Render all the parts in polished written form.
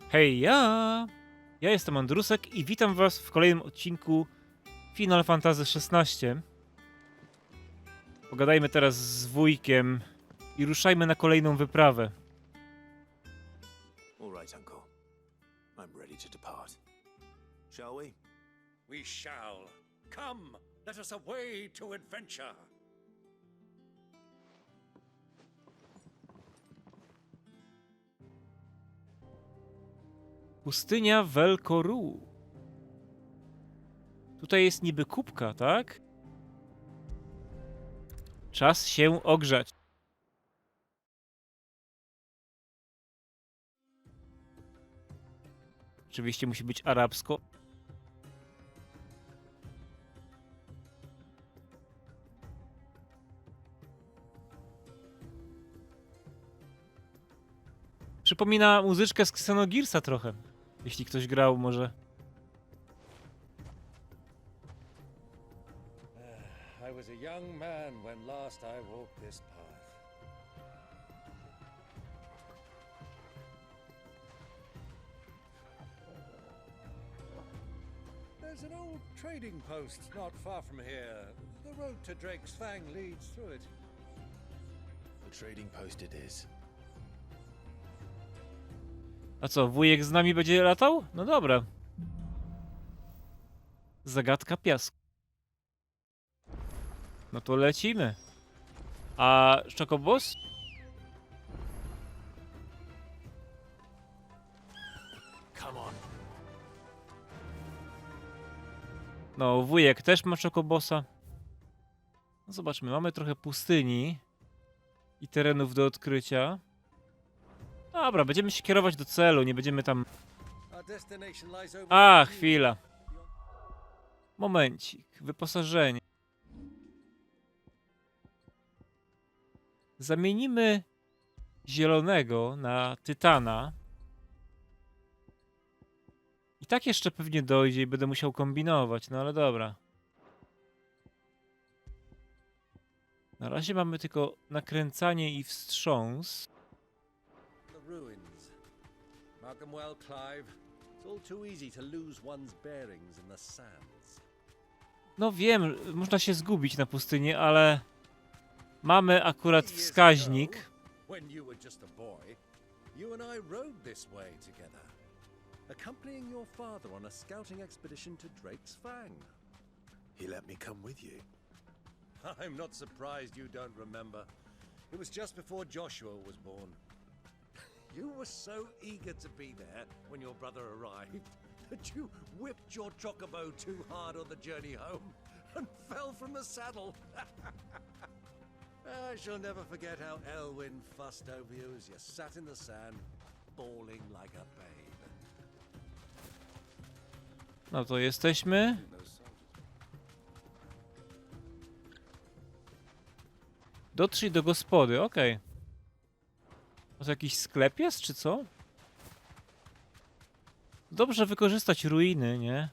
Hej, ja jestem Andrusek i witam was w kolejnym odcinku Final Fantasy XVI. Pogadajmy teraz z wujkiem i ruszajmy na kolejną wyprawę. All right, Uncle. I'm ready to depart. Shall we? We shall. Come, let us away to adventure. Pustynia Velkoru. Tutaj jest niby kubka, tak? Czas się ogrzać. Oczywiście musi być arabsko. Przypomina muzyczkę z Xenogearsa trochę. Jeśli ktoś grał może. I was a young man when last I walked this path. There's an old trading post not far from here. The road to Drake's Fang leads through it. The trading post it is. A co, wujek z nami będzie latał? No dobra. Zagadka piasku. No to lecimy. A Chocobos? Come on. No, wujek też ma Chocobosa. No zobaczmy, mamy trochę pustyni i terenów do odkrycia. Dobra, będziemy się kierować do celu, nie będziemy tam... Our destination lies over A, the chwila. Momencik, wyposażenie. Zamienimy zielonego na tytana. I tak jeszcze pewnie dojdzie i będę musiał kombinować, no ale dobra. Na razie mamy tylko nakręcanie i wstrząs. The ruins. Markham well, Clive. It's all too easy to lose one's bearings in the sands. No wiem, można się zgubić na pustyni, ale mamy akurat wskaźnik. When you were just a boy, you and I rode this way together, accompanying your father on a scouting expedition to Drake's Fang. He let me come with you. I'm not surprised you don't remember. It was just before Joshua was born. You were so eager to be there when your brother arrived that you whipped your chocobo too hard on the journey home and fell from the saddle. I shall never forget how Elwyn fussed over you as you sat in the sand, bawling like a babe. No to jesteśmy. Dotrzyj do gospody, okej. A to jakiś sklep jest, czy co? Dobrze wykorzystać ruiny, nie?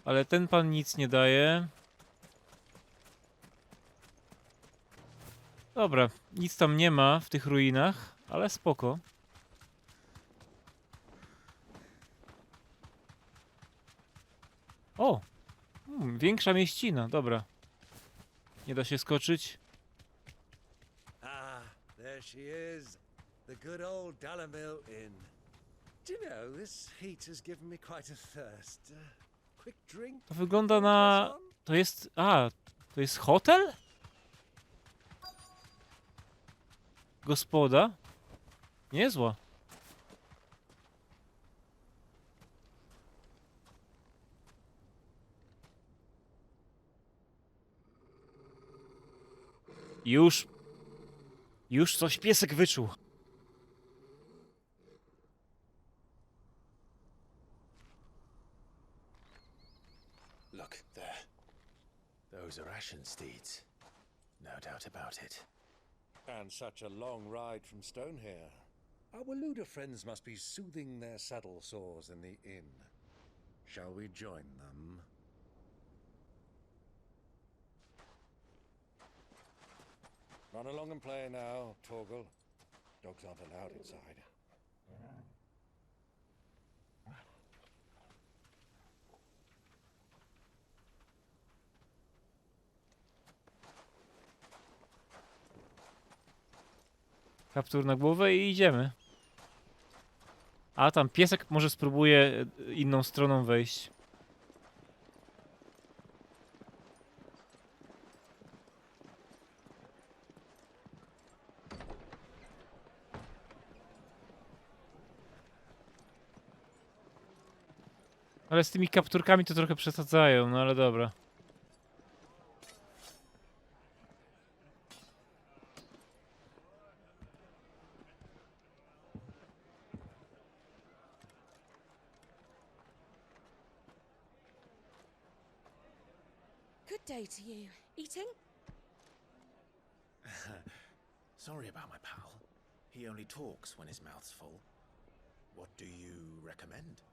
Ale ten pan nic nie daje. Dobra, nic tam nie ma w tych ruinach, ale spoko. O! Większa mieścina, dobra. Nie da się skoczyć. Ah, there she is. The good old Dalamil Inn. Do you know, this heat has given me quite a thirst. Quick drink? To wygląda na... To jest... A, to jest hotel? Gospoda? Niezła. Już coś piesek wyczuł. Look there. Those are Ashen steeds. No doubt about it. And such a long ride from Stonehere. Our looter friends must be soothing their saddle sores in the inn. Shall we join them? Run along and play now, Torgal. Dogs aren't allowed inside. Kaptur na głowę i idziemy. A tam piesek może spróbuje inną stroną wejść. Ale z tymi kapturkami to trochę przesadzają, no ale dobra. Good day to you. Eating? Sorry about my pal. He only talks when his mouth's full. What do you recommend?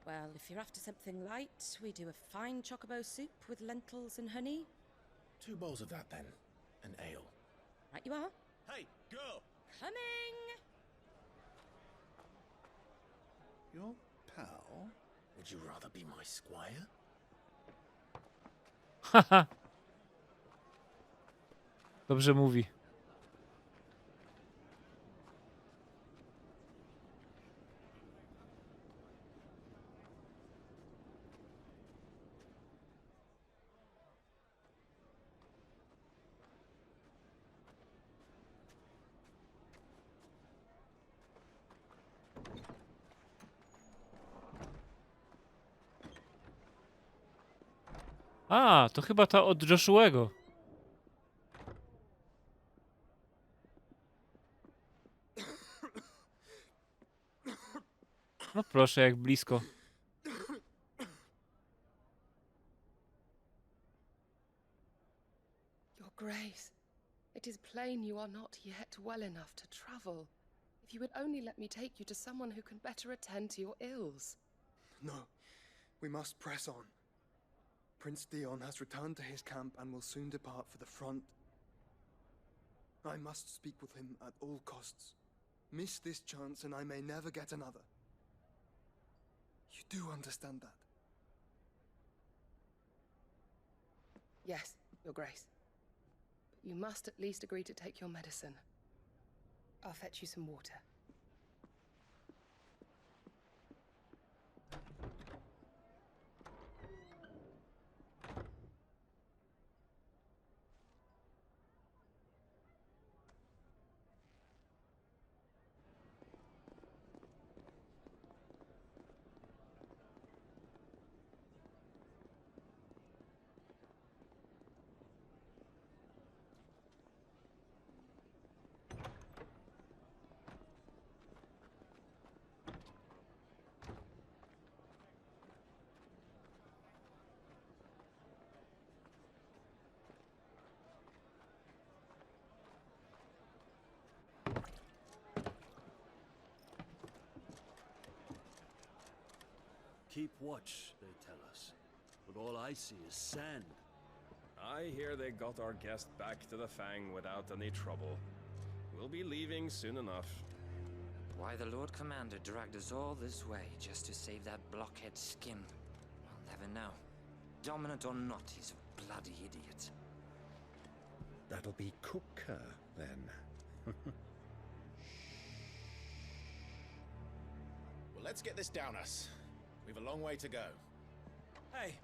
Well, if you're after something light, we do a fine chocobo soup with lentils and honey. 2 bowls of that then. An ale. Right you are. Hey, girl! Coming! Your pal? Would you rather be my squire? Haha. Dobrze mówi. A, to chyba ta od Joshuego. No proszę, jak blisko. Your Grace, it is plain you are not yet well enough to travel. If you would only let me take you to someone who can better attend to your ills. No, we must press on. Prince Dion has returned to his camp and will soon depart for the front. I must speak with him at all costs. Miss this chance and I may never get another. You do understand that? Yes, Your Grace. But you must at least agree to take your medicine. I'll fetch you some water. Keep watch, they tell us. But all I see is sand. I hear they got our guest back to the Fang without any trouble. We'll be leaving soon enough. Why the Lord Commander dragged us all this way just to save that blockhead's skin, I'll never know. Dominant or not, he's a bloody idiot. That'll be Cooker, then. Well, let's get this down us. We've a long way to go. Hey,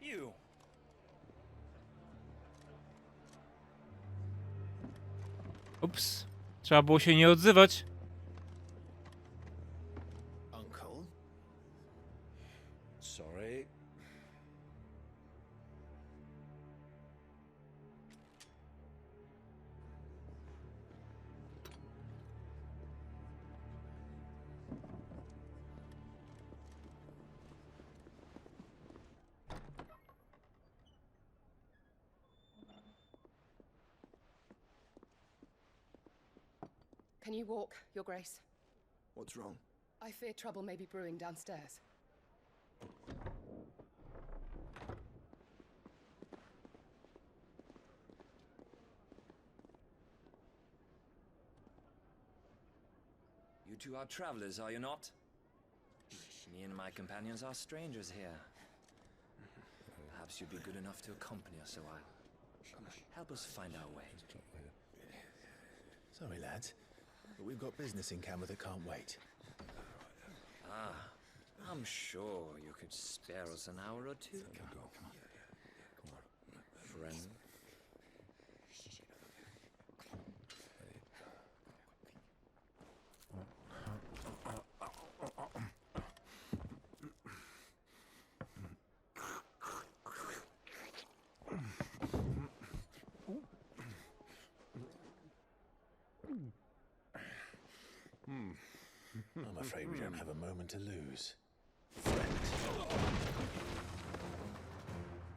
you. Ups. Trzeba było się nie odzywać. Uncle? Sorry. Can you walk, Your Grace? What's wrong? I fear trouble may be brewing downstairs. You two are travelers, are you not? Me and my companions are strangers here. Perhaps you'd be good enough to accompany us a while. Help us find our way. Sorry, lads, but we've got business in camera that can't wait. Ah, I'm sure you could spare us an hour or two. Friend. I'm afraid we don't have a moment to lose. Friend.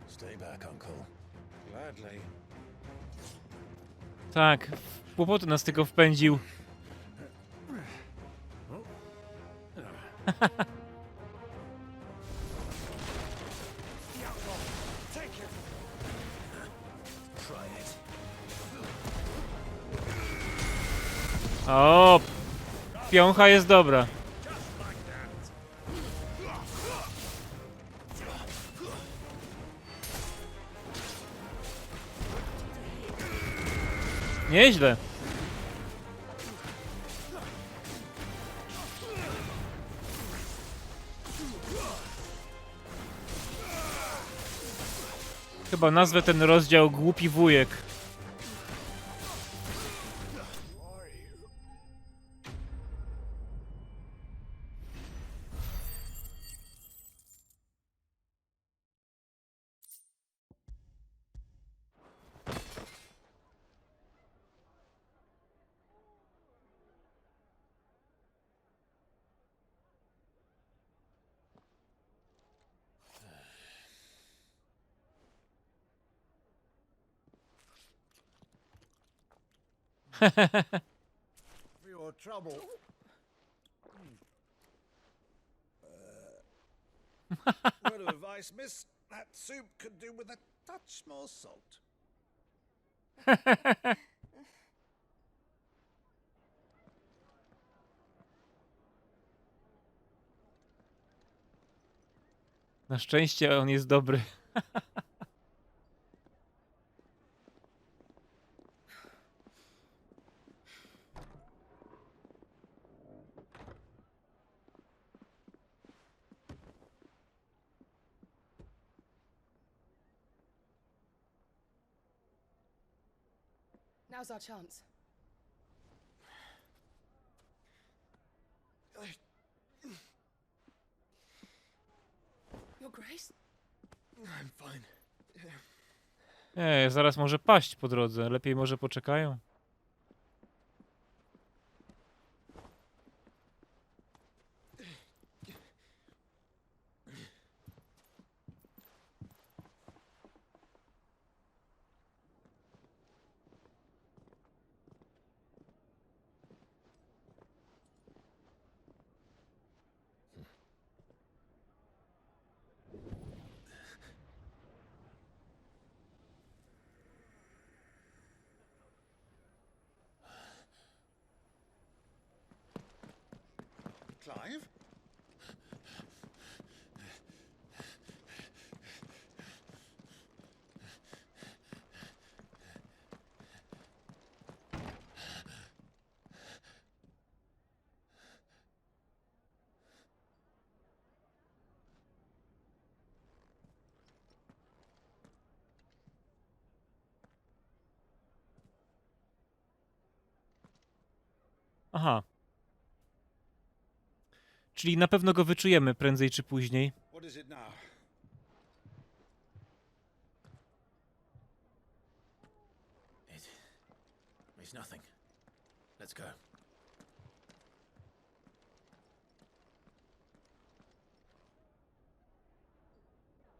Stay back, uncle. Gladly. Tak, w kłopoty nas tylko wpędził. Try it. O, piącha jest dobra. Nieźle. Chyba nazwę ten rozdział Głupi Wujek. For your trouble. Word of advice, miss. That soup could do with a touch more salt. Na szczęście on jest dobry. Now's our chance. Your Grace? I'm fine. Zaraz może paść po drodze. Lepiej może poczekają. Clive? Aha. Czyli na pewno go wyczujemy prędzej czy później. What is it now? It's nothing. Let's go.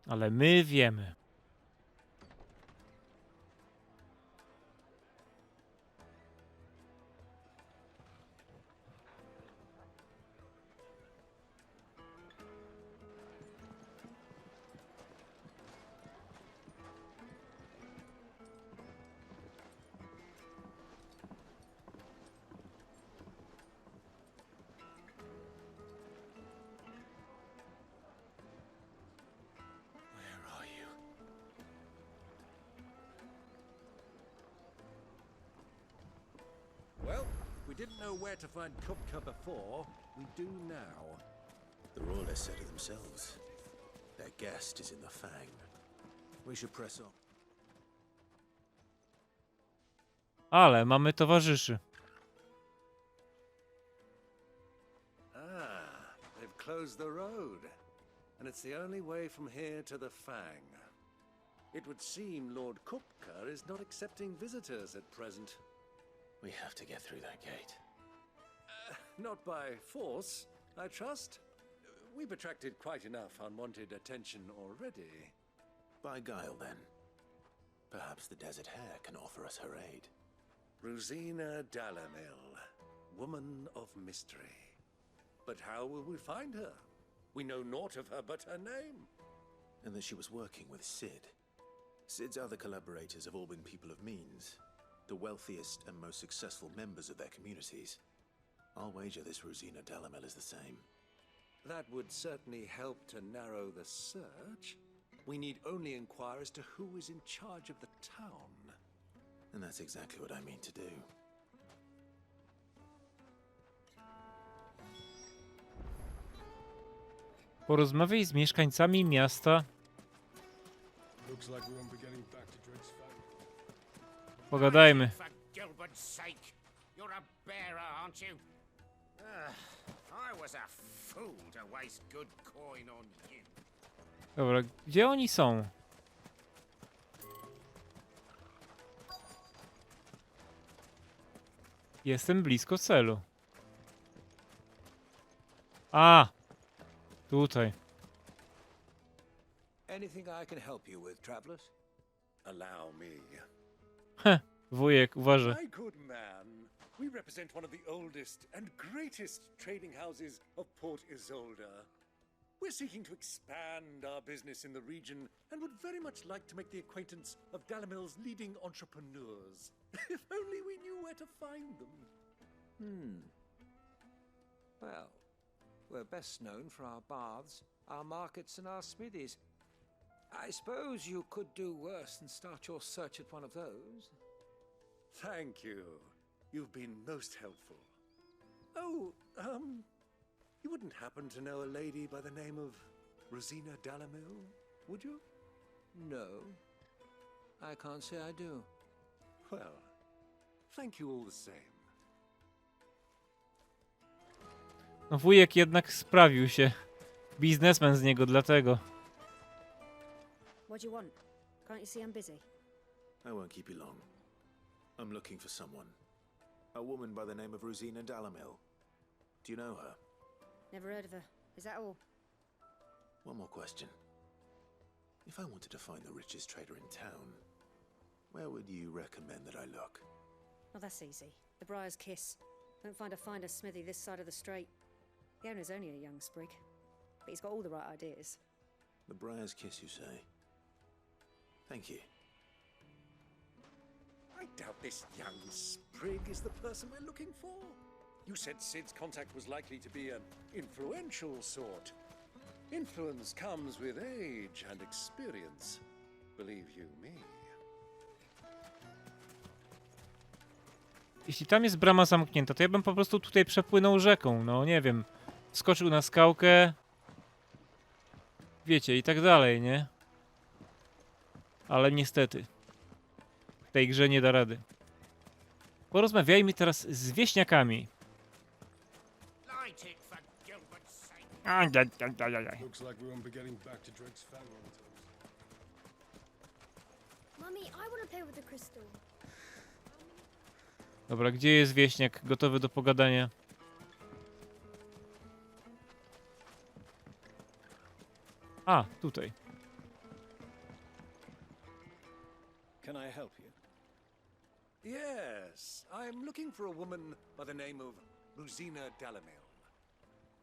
Ale my wiemy. didn't know where to find Kupka before, we do now. The royalists said it themselves. Their guest is in the Fang. We should press on. Ale mamy towarzyszy. Ah, they've closed the road. And it's the only way from here to the Fang. It would seem Lord Kupka is not accepting visitors at present. We have to get through that gate. Not by force, I trust. We've attracted quite enough unwanted attention already. By guile, then. Perhaps the Desert Hare can offer us her aid. Rosina Dalamil, woman of mystery. But how will we find her? We know naught of her but her name. And that she was working with Sid. Sid's other collaborators have all been people of means, the wealthiest and most successful members of their communities. I'll wager this Rosina Dalamel is the same. That would certainly help to narrow the search. We need only inquire as to who is in charge of the town. And that's exactly what I mean to do. Porozmawiaj z mieszkańcami miasta. Pogadajmy. For Gilbert's sake, you're a bearer, aren't you? I was a fool to waste good coin on you. Dobra, gdzie oni są? Jestem blisko celu. A! Tutaj. Anything I can help you with, travelers? Allow me. Heh, wujek, uważaj. My good man, we represent one of the oldest and greatest trading houses of Port Isolde. We're seeking to expand our business in the region and would very much like to make the acquaintance of Dalamil's leading entrepreneurs. If only we knew where to find them. Well, we're best known for our baths, our markets, and our smithies. I suppose you could do worse than start your search at one of those. Thank you. You've been most helpful. Oh, you wouldn't happen to know a lady by the name of Rosina Dalamil, would you? No, I can't say I do. Well, thank you all the same. No wujek jednak sprawił się. Biznesmen z niego, dlatego. What do you want? Can't you see I'm busy? I won't keep you long. I'm looking for someone. A woman by the name of Rosina Dalamil. Do you know her? Never heard of her. Is that all? One more question. If I wanted to find the richest trader in town, where would you recommend that I look? Oh, that's easy. The Briar's Kiss. Don't find a finer smithy this side of the strait. The owner's only a young sprig, but he's got all the right ideas. The Briar's Kiss, you say? Thank you. I doubt this young sprig is the person we're looking for. You said Sid's contact was likely to be an influential sort. Influence comes with age and experience. Believe you me. Jeśli tam jest brama zamknięta, to ja bym po prostu tutaj przepłynął rzeką. No nie wiem. Skoczył na skałkę. Wiecie, i tak dalej, nie? Ale niestety. W tej grze nie da rady. Porozmawiajmy teraz z wieśniakami. Light it for Gilbert's sake. Looks like we won't be getting back to Drake's Fang on time. Mummy, I want to play with the crystal. Dobra, gdzie jest wieśniak gotowy do pogadania? A, tutaj. Can I help you? Yes, I'm looking for a woman by the name of Rosina Dalamil.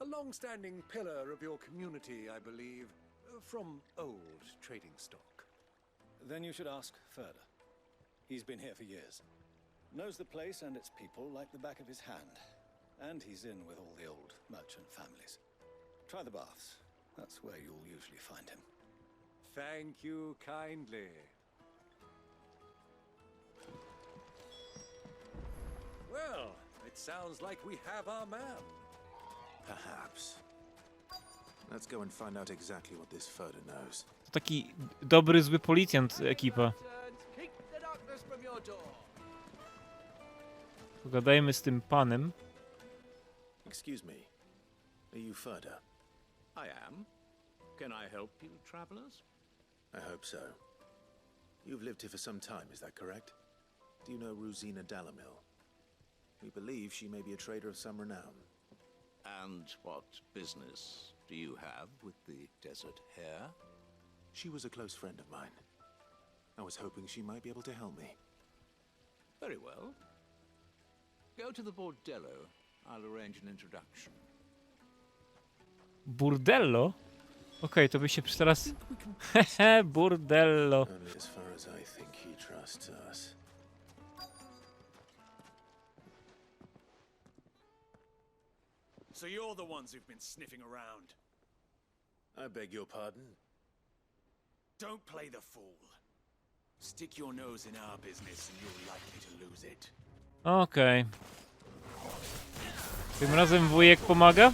A long-standing pillar of your community, I believe, from old trading stock. Then you should ask further. He's been here for years. Knows the place and its people like the back of his hand. And he's in with all the old merchant families. Try the baths. That's where you'll usually find him. Thank you kindly. Well, I It sounds like we have our man. Perhaps. Let's go and find out exactly what this photo knows. To taki dobry, zły policjant ekipa. Keep the darkness from your door. Pogadajmy z tym panem. Excuse me. Are you Furda? I am. Can I help you, travelers? I hope so. You've lived here for some time, is that correct? Do you know Rosina Dalamil? We believe she may be a trader of some renown. And what business do you have with the desert hare? She was a close friend of mine. I was hoping she might be able to help me. Very well. Go to the bordello. I'll arrange an introduction. Burdello? Okej, to by się teraz... Hehe, burdello. Only as far as I think he trusts us. So you're the ones who've been sniffing around. I beg your pardon? Don't play the fool. Stick your nose in our business and you're likely to lose it. Okej. Tym razem wujek pomaga?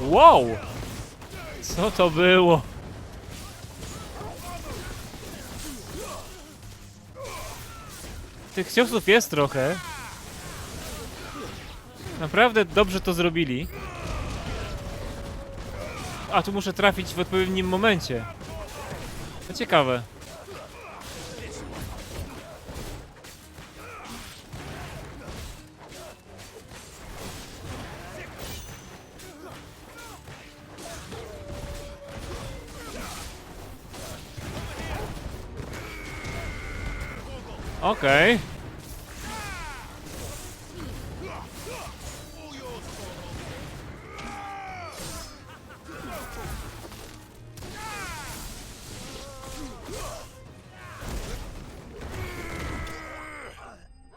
Wow! Co to było? Tych ciosów jest trochę. Naprawdę dobrze to zrobili. A, tu muszę trafić w odpowiednim momencie. To ciekawe. Okej.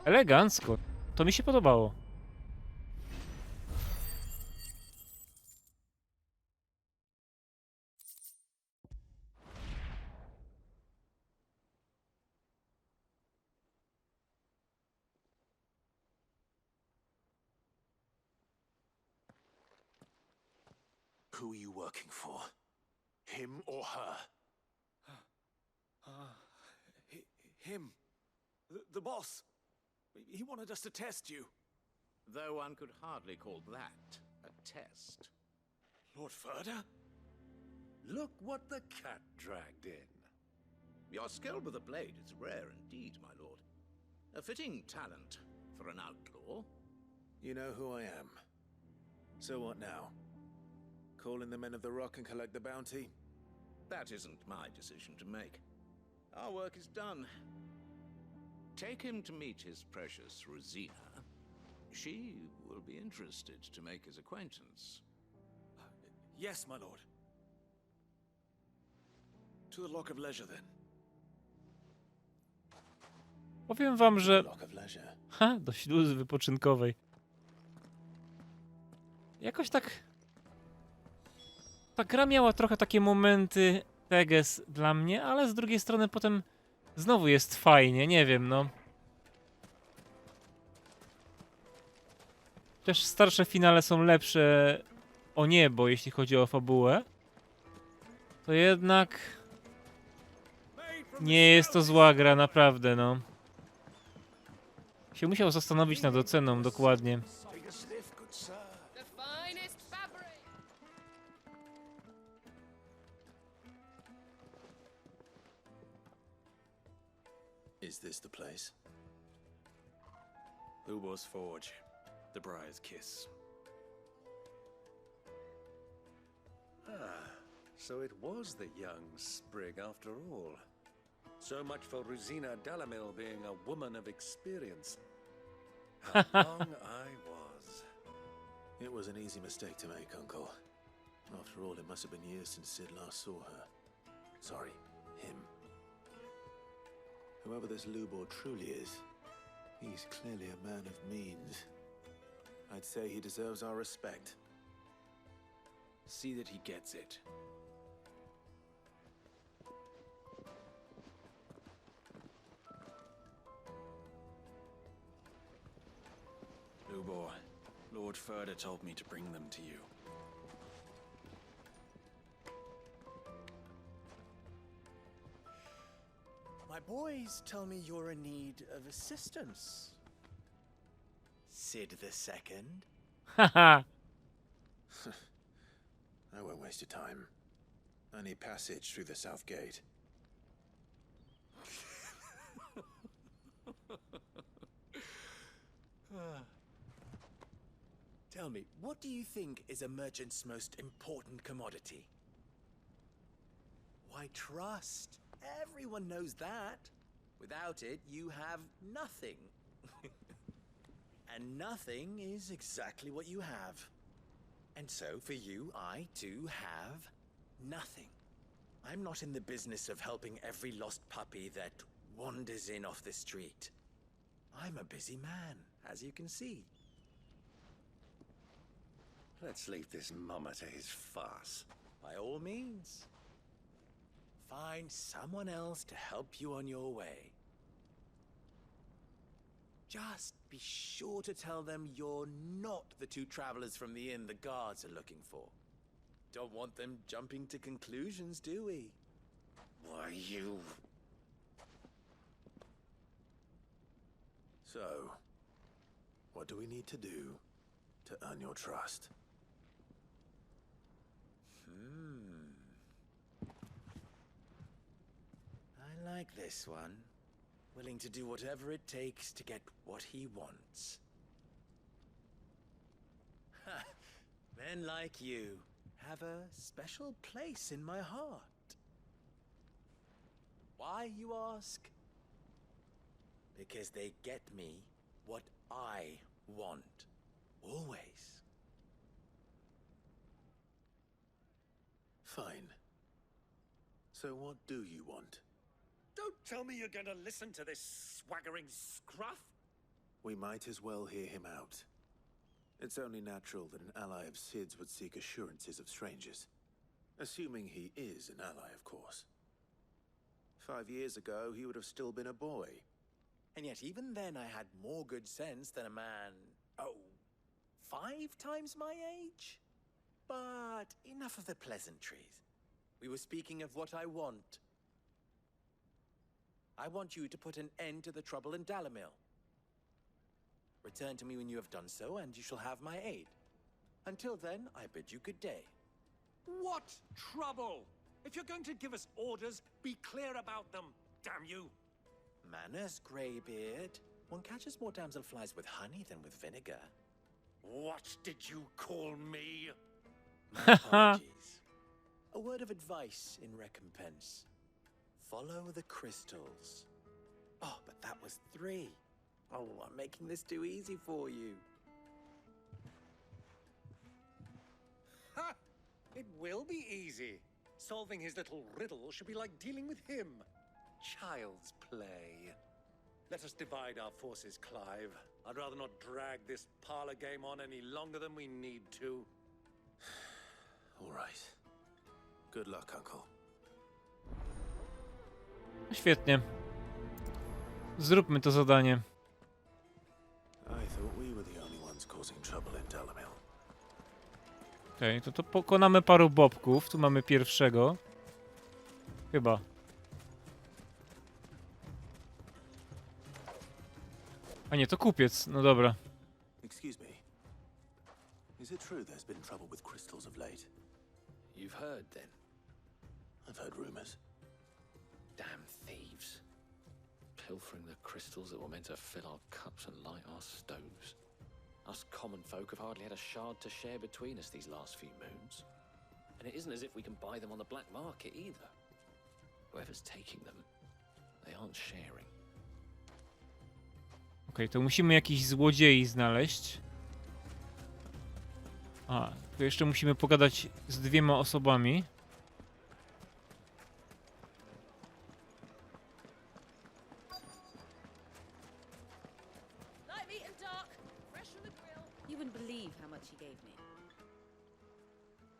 Elegancko. To mi się podobało. Who are you working for? Him or her? Him. The boss. He wanted us to test you. Though one could hardly call that a test. Lord Furda? Look what the cat dragged in. Your skill with the blade is rare indeed, my lord. A fitting talent for an outlaw. You know who I am. So what now? Call in the men of the Rock and collect the bounty? That isn't my decision to make. Our work is done. Take him to meet his precious Rosina. She will be interested to make his acquaintance. Yes, my lord. To the Lock of Leisure, then. Powiem wam, że... Lock of Leisure. Ha, do śluzy wypoczynkowej. Jakoś tak... Ta gra miała trochę takie momenty teges dla mnie, ale z drugiej strony potem znowu jest fajnie, nie wiem, no. Też starsze finale są lepsze o niebo, jeśli chodzi o fabułę. To jednak... Nie jest to zła gra, naprawdę, no. Się musiał zastanowić nad oceną dokładnie. The finest fabric. Is this the place? Lubo's Forge. The Briar's Kiss. So it was the young sprig after all. So much for Rosina Dalamil being a woman of experience. How wrong I was. It was an easy mistake to make, Uncle. After all, it must have been years since Sid last saw her. Sorry, him. Whoever this Lubor truly is, he's clearly a man of means. I'd say he deserves our respect. See that he gets it. Lord Furder told me to bring them to you. My boys tell me you're in need of assistance. Sid the Second? Haha. I won't waste your time. I need passage through the south gate. Tell me, what do you think is a merchant's most important commodity? Why, trust. Everyone knows that. Without it, you have nothing. And nothing is exactly what you have. And so, for you, I, too, have nothing. I'm not in the business of helping every lost puppy that wanders in off the street. I'm a busy man, as you can see. Let's leave this mummer to his farce. By all means. Find someone else to help you on your way. Just be sure to tell them you're not the two travelers from the inn the guards are looking for. Don't want them jumping to conclusions, do we? Why, you... So, what do we need to do to earn your trust? I like this one. Willing to do whatever it takes to get what he wants. Ha! Men like you have a special place in my heart. Why, you ask? Because they get me what I want. Always. Fine. So what do you want? Don't tell me you're going to listen to this swaggering scruff. We might as well hear him out. It's only natural that an ally of Sid's would seek assurances of strangers. Assuming he is an ally, of course. 5 years ago, he would have still been a boy. And yet even then I had more good sense than a man, 5 times my age? But enough of the pleasantries. We were speaking of what I want. I want you to put an end to the trouble in Dalamil. Return to me when you have done so, and you shall have my aid. Until then, I bid you good day. What trouble? If you're going to give us orders, be clear about them, damn you! Manners, Greybeard. One catches more damselflies with honey than with vinegar. What did you call me? My apologies. A word of advice in recompense. Follow the crystals. Oh, but that was 3. Oh, I'm making this too easy for you. Ha! It will be easy. Solving his little riddle should be like dealing with him. Child's play. Let us divide our forces, Clive. I'd rather not drag this parlor game on any longer than we need to. All right. Good luck, Uncle. Świetnie. Zróbmy to zadanie. I thought we were the only ones causing trouble in Dalamil. Okej, to pokonamy paru bobków. Tu mamy pierwszego. Chyba. A nie, to kupiec. No dobra. Excuse me. Is it true there's been trouble with crystals of late? You've heard, then? I've heard rumors. Damn thieves. Pilfering the crystals that were meant to fill our cups and light our stoves. Us common folk have hardly had a shard to share between us these last few moons. And it isn't as if we can buy them on the black market either. Whoever's taking them, they aren't sharing. Okej, to musimy jakichś złodziei znaleźć. A, to jeszcze musimy pogadać z 2 osobami. Light meat and dark, fresh from the grill. You wouldn't believe how much he gave me.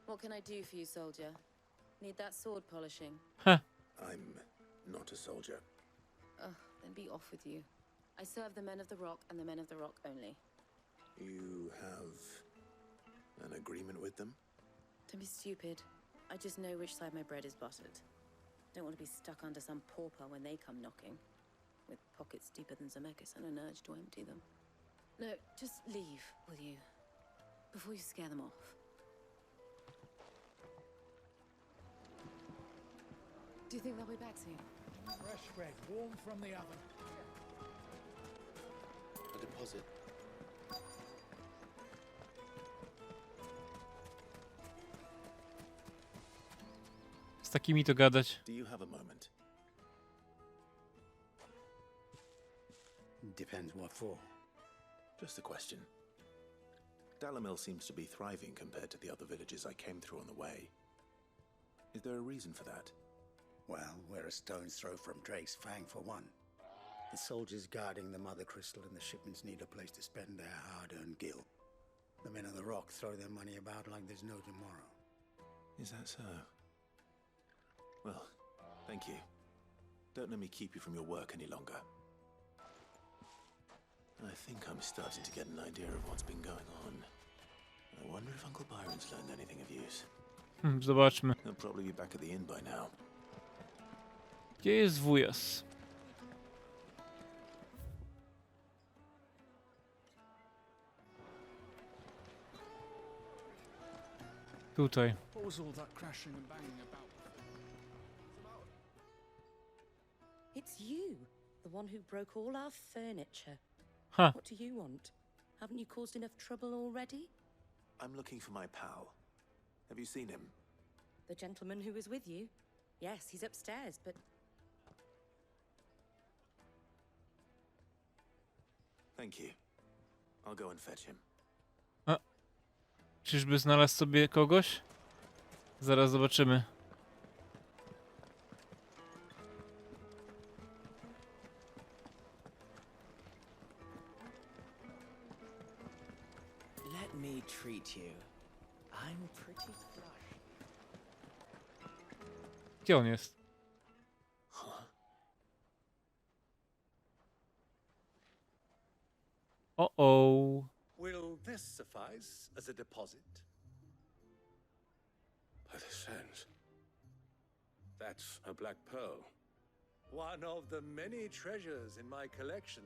What can I do for you, soldier? Need that sword polishing? I'm not a soldier. Ugh, then be off with you. I serve the men of the rock and the men of the rock only. You have agreement with them? Don't be stupid. I just know which side my bread is buttered. Don't want to be stuck under some pauper when they come knocking, with pockets deeper than Zemeckis and an urge to empty them. No, just leave, will you? Before you scare them off. Do you think they'll be back soon? Fresh bread, warm from the oven. A deposit. Z takimi to gadać. Do you have a moment? Depends what for. Just a question. Dalamil seems to be thriving compared to the other villages I came through on the way. Is there a reason for that? Well, we're a stone's throw from Drake's Fang for one. The soldiers guarding the Mother Crystal and the shipments need a place to spend their hard-earned gil. The men of the Rock throw their money about like there's no tomorrow. Is that so? Well, thank you. Don't let me keep you from your work any longer. I think I'm starting to get an idea of what's been going on. I wonder if Uncle Byron's learned anything of use. Zobaczmy. He'll probably be back at the inn by now. Gdzie jest wujas? Tutaj. What was all that crashing and banging about? It's you, the one who broke all our furniture. Huh. What do you want? Haven't you caused enough trouble already? I'm looking for my pal. Have you seen him? The gentleman who was with you? Yes, he's upstairs, but Thank you. I'll go and fetch him. A. Czyżby znalazł sobie kogoś? Zaraz zobaczymy. Let me treat you. I'm pretty flush. Gdzie on jest? O-o. Will this suffice as a deposit? By the sands. That's a black pearl. One of the many treasures in my collection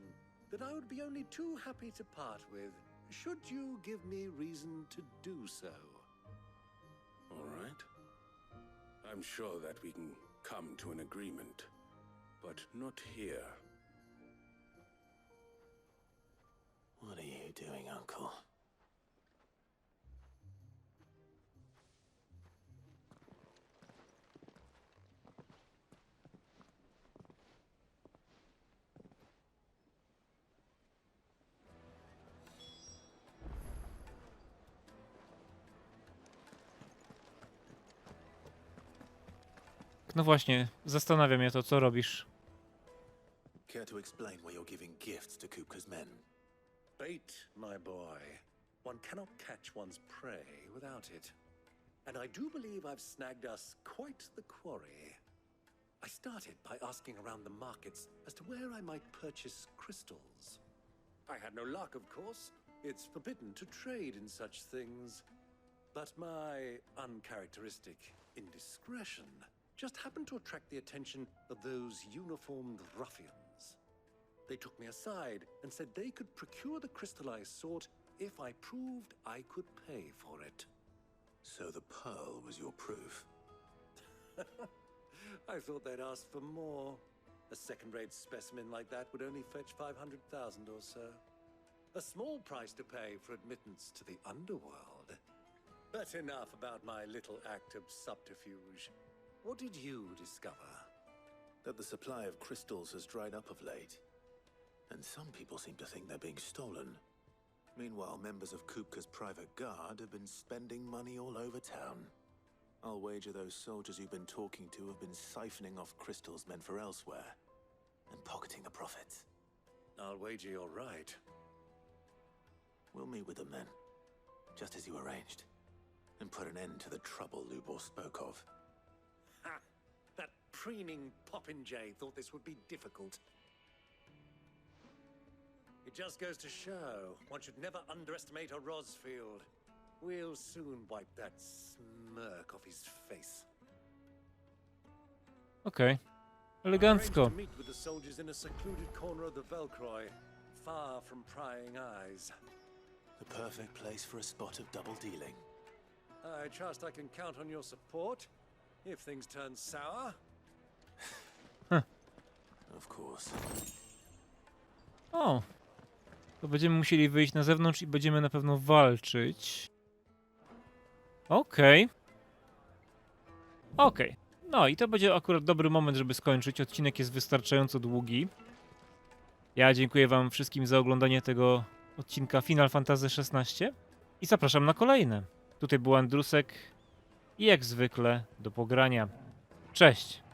that I would be only too happy to part with, should you give me reason to do so. All right. I'm sure that we can come to an agreement, but not here. What are you doing, Uncle? No właśnie, zastanawia mnie to, co robisz. Care to explain why you're giving gifts to Kupka's men? Bait, my boy. One cannot catch one's prey without it. And I do believe I've snagged us quite the quarry. I started by asking around the markets as to where I might purchase crystals. I had no luck, of course. It's forbidden to trade in such things. But my uncharacteristic indiscretion just happened to attract the attention of those uniformed ruffians. They took me aside and said they could procure the crystal I sought if I proved I could pay for it. So the pearl was your proof? I thought they'd ask for more. A second-rate specimen like that would only fetch 500,000 or so. A small price to pay for admittance to the underworld. But enough about my little act of subterfuge. What did you discover? That the supply of crystals has dried up of late. And some people seem to think they're being stolen. Meanwhile, members of Kupka's private guard have been spending money all over town. I'll wager those soldiers you've been talking to have been siphoning off crystals meant for elsewhere, and pocketing the profits. I'll wager you're right. We'll meet with them then, just as you arranged, and put an end to the trouble Lubor spoke of. Ha! That preening popinjay thought this would be difficult. It just goes to show one should never underestimate a Rosfield. We'll soon wipe that smirk off his face. Okej. I Elegancko. arranged to meet with the soldiers in a secluded corner of the Velkroi, far from prying eyes. The perfect place for a spot of double dealing. I trust I can count on your support if things turn sour. Of course. O! To będziemy musieli wyjść na zewnątrz i będziemy na pewno walczyć. Okej. Okej. No i to będzie akurat dobry moment, żeby skończyć. Odcinek jest wystarczająco długi. Ja dziękuję wam wszystkim za oglądanie tego odcinka Final Fantasy XVI i zapraszam na kolejne. Tutaj był Andrusek i jak zwykle do pogrania. Cześć!